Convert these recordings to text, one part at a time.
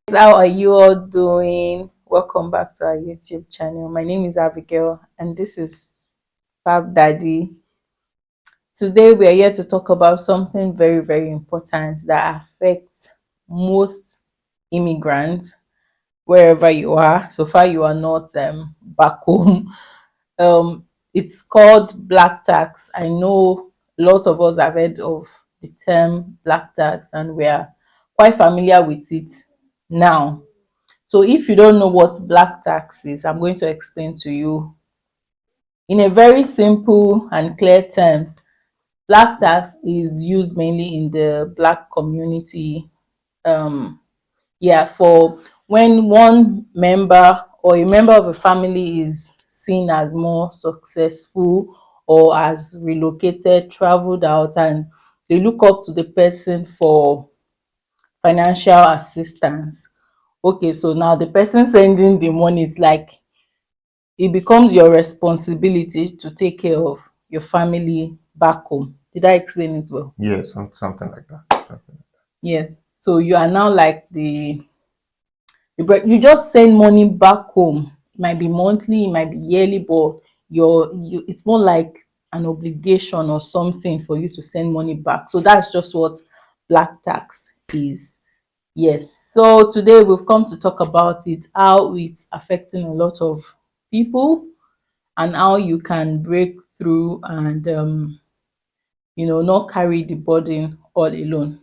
How are you all doing? Welcome back to our YouTube channel. My name is Abigail and this is Fab Daddy. Today we are here to talk about something very, very important that affects most immigrants wherever you are. So far you are not back home. It's called black tax. I know a lot of us have heard of the term black tax and we are quite familiar with it now. So if you don't know what black tax is, I'm going to explain to you in a very simple and clear terms. Black tax is used mainly in the black community. Um, for when one member or a member of a family is seen as more successful or has relocated, traveled out, and they look up to the person for financial assistance. Okay, so now the person sending the money is like it becomes your responsibility to take care of your family back home. Did I explain it well? Yes, something like that. Yes. So you are now like you just send money back home. It might be monthly, it might be yearly, but it's more like an obligation or something for you to send money back. So that's just what black tax is. Yes. So today we've come to talk about it, how it's affecting a lot of people and how you can break through and not carry the burden all alone.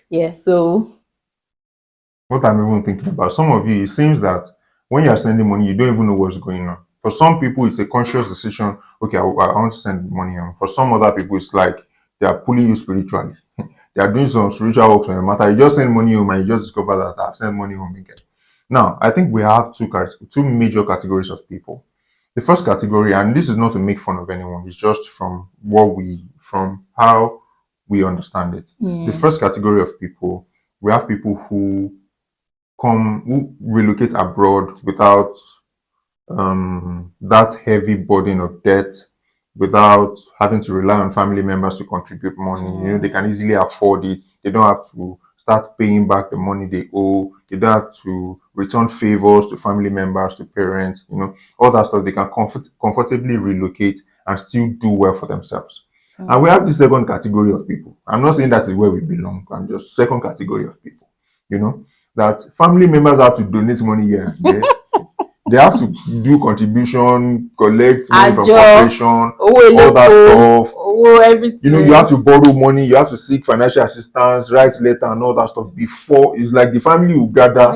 Yeah. So What I'm even thinking about, some of you, it seems that when you're sending money, you don't even know what's going on. For some people, it's a conscious decision. Okay, I want to send money home. For some other people, it's like they are pulling you spiritually. They are doing some spiritual work on the matter. You just send money home and you just discover that I've sent money home again. Now, I think we have two major categories of people. The first category, and this is not to make fun of anyone, it's just from how we understand it. The first category of people, we have people who relocate abroad without that heavy burden of debt, without having to rely on family members to contribute money. They can easily afford it. They don't have to start paying back the money they owe. They don't have to return favors to family members, to parents, all that stuff. They can comfortably relocate and still do well for themselves. And we have the second category of people. I'm not saying that is where we belong. I'm just second category of people, that family members have to donate money here and there. They have to do contribution, collect money from corporation, all that stuff. Everything. You have to borrow money, you have to seek financial assistance, write letter and all that stuff before. It's like the family will gather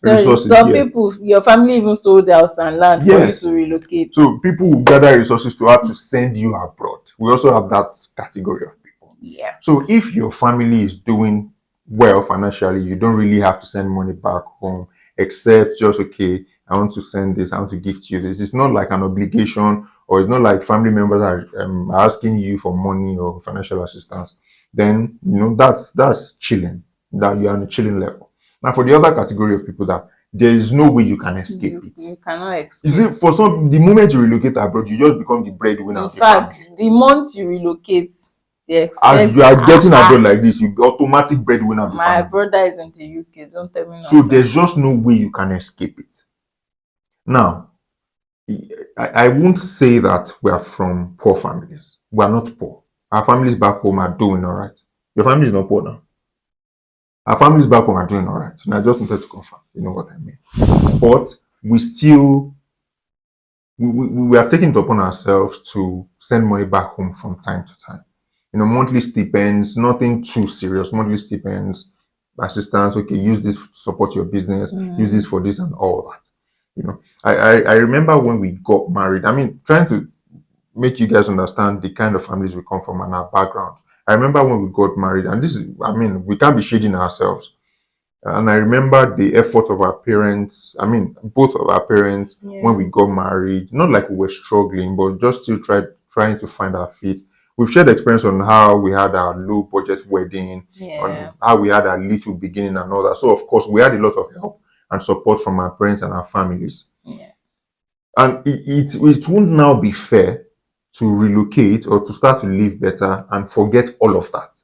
resources. Some people, your family even sold house and land for you to relocate. So people will gather resources to have to send you abroad. We also have that category of people. Yeah. So if your family is doing well financially, you don't really have to send money back home, except just, okay, I want to send this, I want to gift you this. It's not like an obligation, or it's not like family members are asking you for money or financial assistance. Then that's chilling, that you're on a chilling level. Now for the other category of people, that there is no way you can escape it. You cannot escape. You see, for some, the moment you relocate abroad, you just become the breadwinner of the family. In fact, the month you relocate, as you are getting abroad like this, you be automatic breadwinner of the family. My brother is in the UK, don't tell me nonsense. So there's just no way you can escape it. Now, I won't say that we are from poor families. We are not poor. Our families back home are doing all right. Your family is not poor now. Our families back home are doing all right. And I just wanted to confirm, you know what I mean. But we still, we have taken it upon ourselves to send money back home from time to time. Monthly stipends, nothing too serious. Monthly stipends, assistance, okay, use this to support your business, use this for this and all that. I remember when we got married, trying to make you guys understand the kind of families we come from and our background. I remember when we got married, and this is, we can't be shading ourselves. And I remember the effort of our parents, both of our parents, when we got married, not like we were struggling, but just still trying to find our feet. We've shared experience on how we had our low budget wedding, on how we had our little beginning and all that. So of course we had a lot of help and support from our parents and our families. And it won't now be fair to relocate or to start to live better and forget all of that.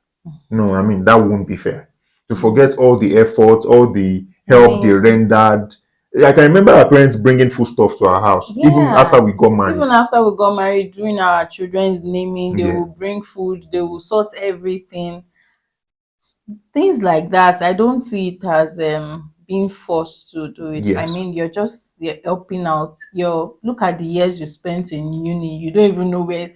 No, that won't be fair. To forget all the effort, all the help they rendered. I can remember our parents bringing foodstuff to our house, even after we got married. Even after we got married, during our children's naming, they Yeah. will bring food, they will sort everything. Things like that, I don't see it as being forced to do it. I Yes. mean, you're helping out. You're look at the years you spent in uni. You don't even know where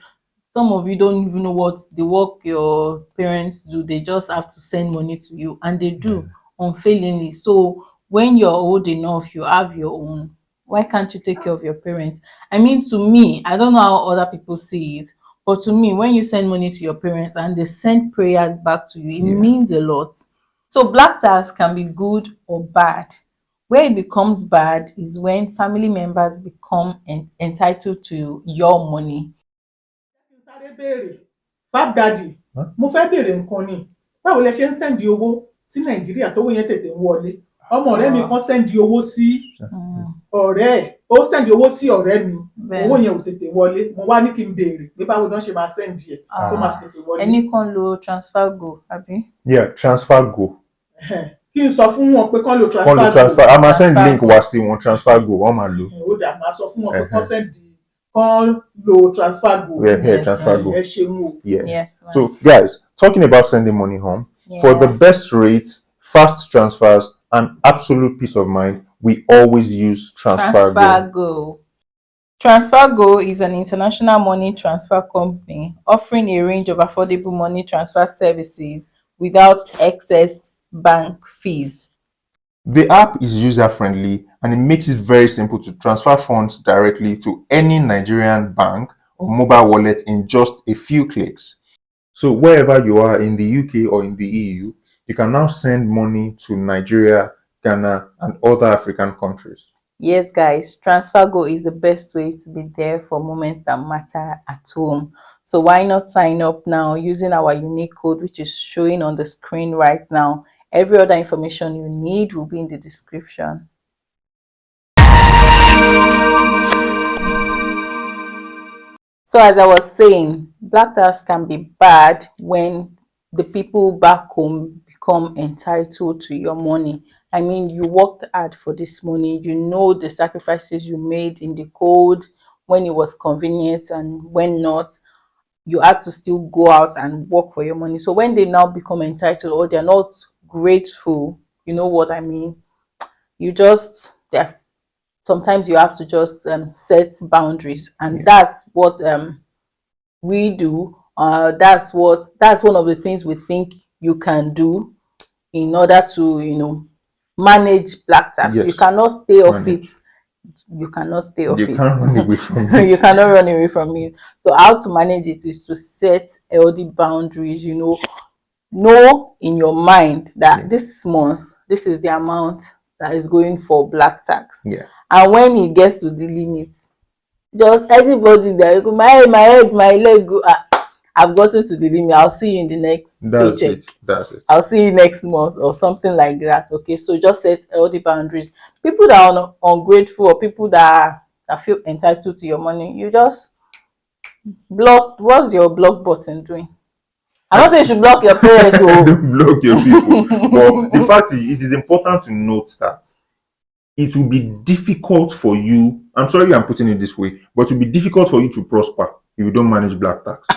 some of you don't even know what the work your parents do. They just have to send money to you, and they do unfailingly. So when you're old enough, you have your own. Why can't you take care of your parents? I mean, to me, I don't know how other people see it, but to me, when you send money to your parents and they send prayers back to you, it Yeah. means a lot. So black tax can be good or bad. Where it becomes bad is when family members become entitled to your money. Sáré béèrè Fab Daddy mo fẹ́ béèrè nǹkan ni báwo lẹ ṣe ń sẹ́ndì owó sí Nàìjíríà tówó yẹn tètè ń wọlé ọmọ ọ̀rẹ́ mi kan sẹ́ndì owó sí ọ̀rẹ́ ẹ̀ ó sẹ́ndì owó sí ọ̀rẹ́ mi owó yẹn ò tètè wọlé mo wá ní kí n béèrè pé báwo ni wọ́n ṣe máa sẹ́ndì ẹ̀ tó máa fi tètè wọlé. Ẹni kan lo TransferGo àbí? Yeah, TransferGo. Kí n sọ fún wọn pé kán lo Kán lo TransferGo. a máa send link wá sí wọn TransferGo wọ́n máa lò. Ó dà máa sọ fún wọn pé kán sẹ́ndì kán lo TransferGo. Yeah, TransferGo. Ẹ ṣeun o. Yeah. Yes. So guys, talking about sending money home, for the best rates, fast transfers, and absolute peace of mind, we always use TransferGo. TransferGo. TransferGo is an international money transfer company offering a range of affordable money transfer services without excess bank fees. The app is user-friendly and it makes it very simple to transfer funds directly to any Nigerian bank or mobile wallet in just a few clicks. So wherever you are in the UK or in the EU, you can now send money to Nigeria, Ghana, and other African countries. Yes, guys, TransferGo is the best way to be there for moments that matter at home. So why not sign up now using our unique code, which is showing on the screen right now. Every other information you need will be in the description. So as I was saying, black tax can be bad when the people back home become entitled to your money. I mean, you worked hard for this money. You know the sacrifices you made in the code when it was convenient and when not. You had to still go out and work for your money. So when they now become entitled or they're not grateful, you know what I mean? There's sometimes you have to just set boundaries, and that's what we do. That's one of the things we think you can do in order to manage black tax. Yes. You cannot stay off it. You cannot stay off You it. can't run away from it. You cannot run away from it. So how to manage it is to set healthy boundaries. Know in your mind that this month, this is the amount that is going for black tax. Yeah. And when it gets to the limit, just everybody there, my head, my leg go, I've gotten to the limit. I'll see you in the next paycheck. That's it. I'll see you next month or something like that. Okay, so just set healthy boundaries. People that are ungrateful or people that feel entitled to your money, you just block. What's your block button doing? I'm not saying you should block your parents. Don't block your people. But the fact is, it is important to note that it will be difficult for you. I'm sorry I'm putting it this way, but it will be difficult for you to prosper if you don't manage black tax.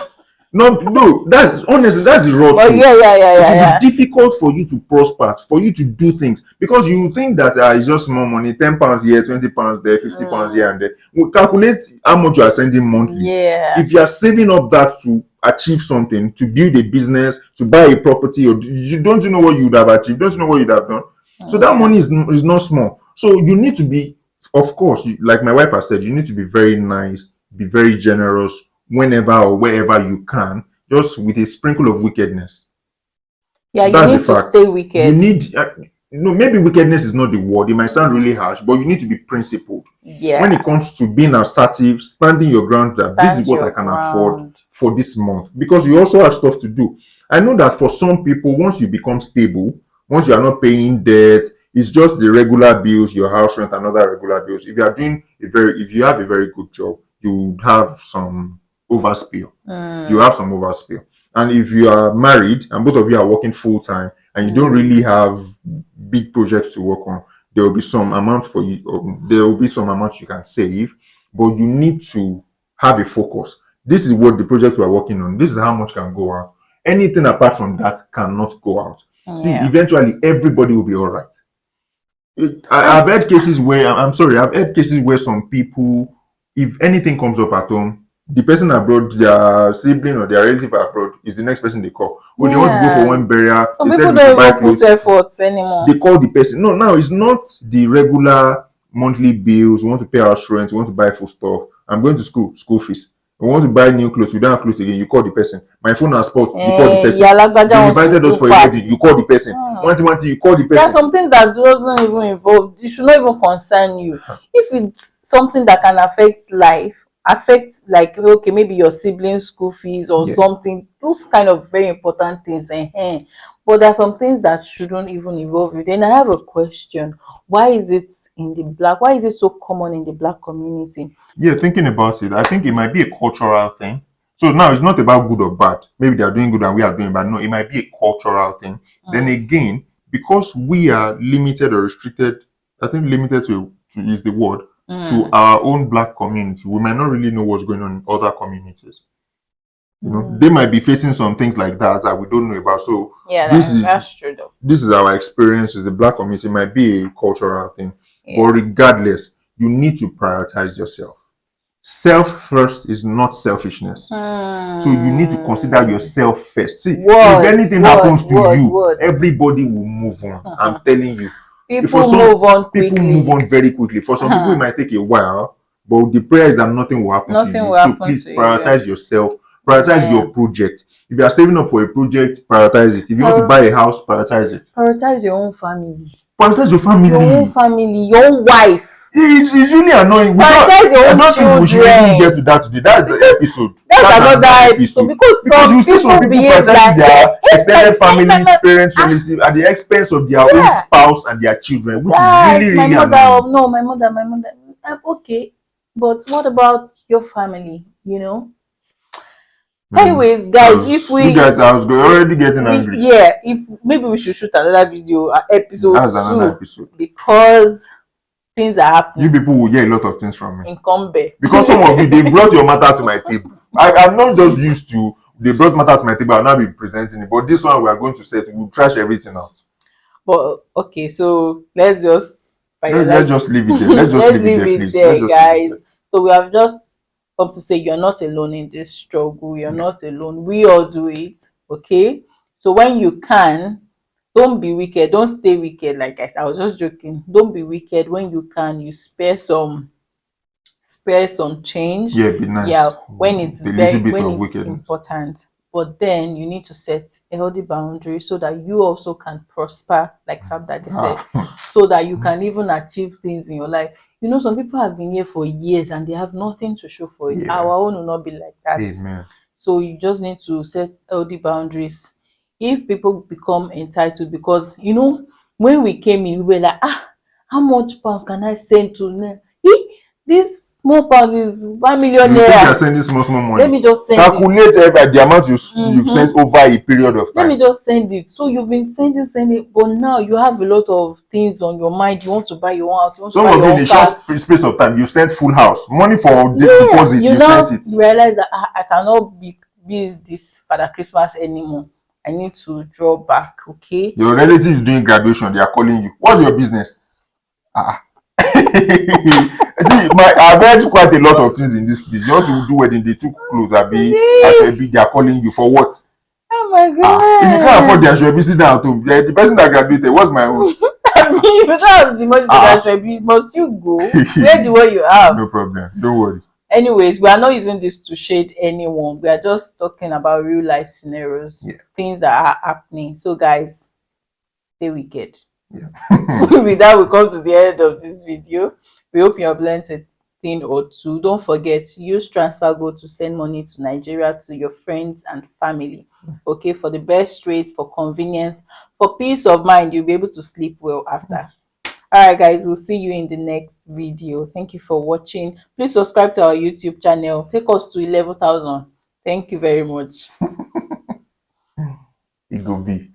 No, that's honestly, that's the raw truth. Yeah. It will be difficult for you to prosper, for you to do things, because you think that it's just more money, £10 here, £20 there, £50 here and there. We calculate how much you are sending monthly. Yeah. If you are saving up that to achieve something, to build a business, to buy a property, or you don't know what you would have achieved, don't you know what you'd have done. So that money is not small. So you need to be, of course, like my wife has said, you need to be very nice, be very generous whenever or wherever you can, just with a sprinkle of wickedness. Yeah, you need to stay wicked. You need, maybe wickedness is not the word. It might sound really harsh, but you need to be principled. Yeah. When it comes to being assertive, standing your ground, that this is what I can afford for this month, because you also have stuff to do. I know that for some people, once you become stable, once you are not paying debt, it's just the regular bills, your house rent, and other regular bills. If you have a very good job, you have some overspill. You have some overspill. And if you are married and both of you are working full time and you don't really have big projects to work on, there will be some amount for you, there will be some amount you can save, but you need to have a focus. This is what the project we are working on. This is how much can go out. Anything apart from that cannot go out. See, eventually everybody will be all right. I've had cases where I'm sorry, I've had cases where some people, if anything comes up at home, the person abroad, their sibling or their relative abroad, is the next person they call. Or they want to go for one burial. Some they people said don't buy even clothes. put efforts anymore. They call the person. No, now it's not the regular monthly bills. We want to pay our rent. We want to buy food stuff. I'm going to school fees. We want to buy new clothes. We don't have clothes again. You call the person. My phone has spoiled. You call the person. They invited us for a wedding. You call the person. One thing, you call the person. There are some things that doesn't even involve. It should not even concern you. If it's something that can affect life, like, okay, maybe your siblings' school fees or something, those kind of very important things. But there are some things that shouldn't even involve you. Then I have a question. Why is it so common in the Black community? Yeah, thinking about it, I think it might be a cultural thing. So now it's not about good or bad. Maybe they are doing good and we are doing bad. No, it might be a cultural thing. Then again, because we are limited or restricted, I think limited to is the word, to our own Black community, we might not really know what's going on in other communities. You know, they might be facing some things like that we don't know about. So that's true though. This is our experience as the Black community. It might be a cultural thing. But regardless, you need to prioritize yourself. Self first is not selfishness. So you need to consider yourself first. See, if anything happens to you, everybody will move on. I'm telling you. People move on quickly. People move on very quickly. For some people, it might take a while, but the prayer is that nothing will happen to you. So please prioritize yourself. Prioritize your project. If you are saving up for a project, prioritize it. If you want to buy a house, prioritize it. Prioritize your own family. Prioritize your family. Your own family, your own wife. It's really annoying. Prioritize your own children. I don't think we should even get to that today. That's the episode. That's another episode. Because you see some people prioritize their extended families, parents, relatives at the expense of their own spouse and their children, which is really, really annoying. No, my mother. Okay, but what about your family? You know. Anyways, guys, I was already getting angry. Yeah, if maybe we should shoot another video, episode. That's another episode because things are happening. You people will hear a lot of things from me. In Combe. Because some of you, they brought your matter to my table. I'm not just used to they brought matter to my table. I'll not be presenting it, but this one we are going to set. We'll trash everything out. But okay, so let's just leave it there. Let's just leave it there, please. There, guys. So we have just come to say you're not alone in this struggle. You're not alone. We all do it. Okay. So when you can, don't be wicked. Don't stay wicked. Like I was just joking. Don't be wicked. When you can, you spare some change. Yeah, be nice. Yeah, when it's important. But then you need to set a healthy boundary so that you also can prosper, like Fab Daddy said, so that you can even achieve things in your life. You know, some people have been here for years and they have nothing to show for it. Yeah. Our own will not be like that. Amen. So you just need to set healthy boundaries. If people become entitled, because you know, when we came in, we were like, how much pounds can I send to this small pound is 1 million naira. You think you're sending small money? Let me just send Calculate the amount you've sent over a period of time. Let me just send it. So you've been sending, but now you have a lot of things on your mind. You want to buy your own house. Some of you in a short space of time, you sent full house. Money for deposit, you sent it. You realize that I cannot be this Father Christmas anymore. I need to draw back, okay? Your relative is doing graduation, they are calling you. What's your business? See, I've heard quite a lot of things in this place. You want to do wedding, they took clothes, they are calling you for what? Oh my god! If you can't afford the Ashwebi, sit down at home. The person that graduated, what's my own? I mean, if you don't have the money for the Ashwebi, must you go? Where the way you have? No problem. Don't worry. Anyways, we are not using this to shade anyone. We are just talking about real life scenarios, things that are happening. So, guys, stay wicked. Yeah. With that, we come to the end of this video. We hope you have learned a thing or two. Don't forget to use TransferGo to send money to Nigeria to your friends and family. Okay, for the best rates, for convenience, for peace of mind, you'll be able to sleep well after. All right, guys, we'll see you in the next video. Thank you for watching. Please subscribe to our YouTube channel. Take us to 11,000. Thank you very much. It will be.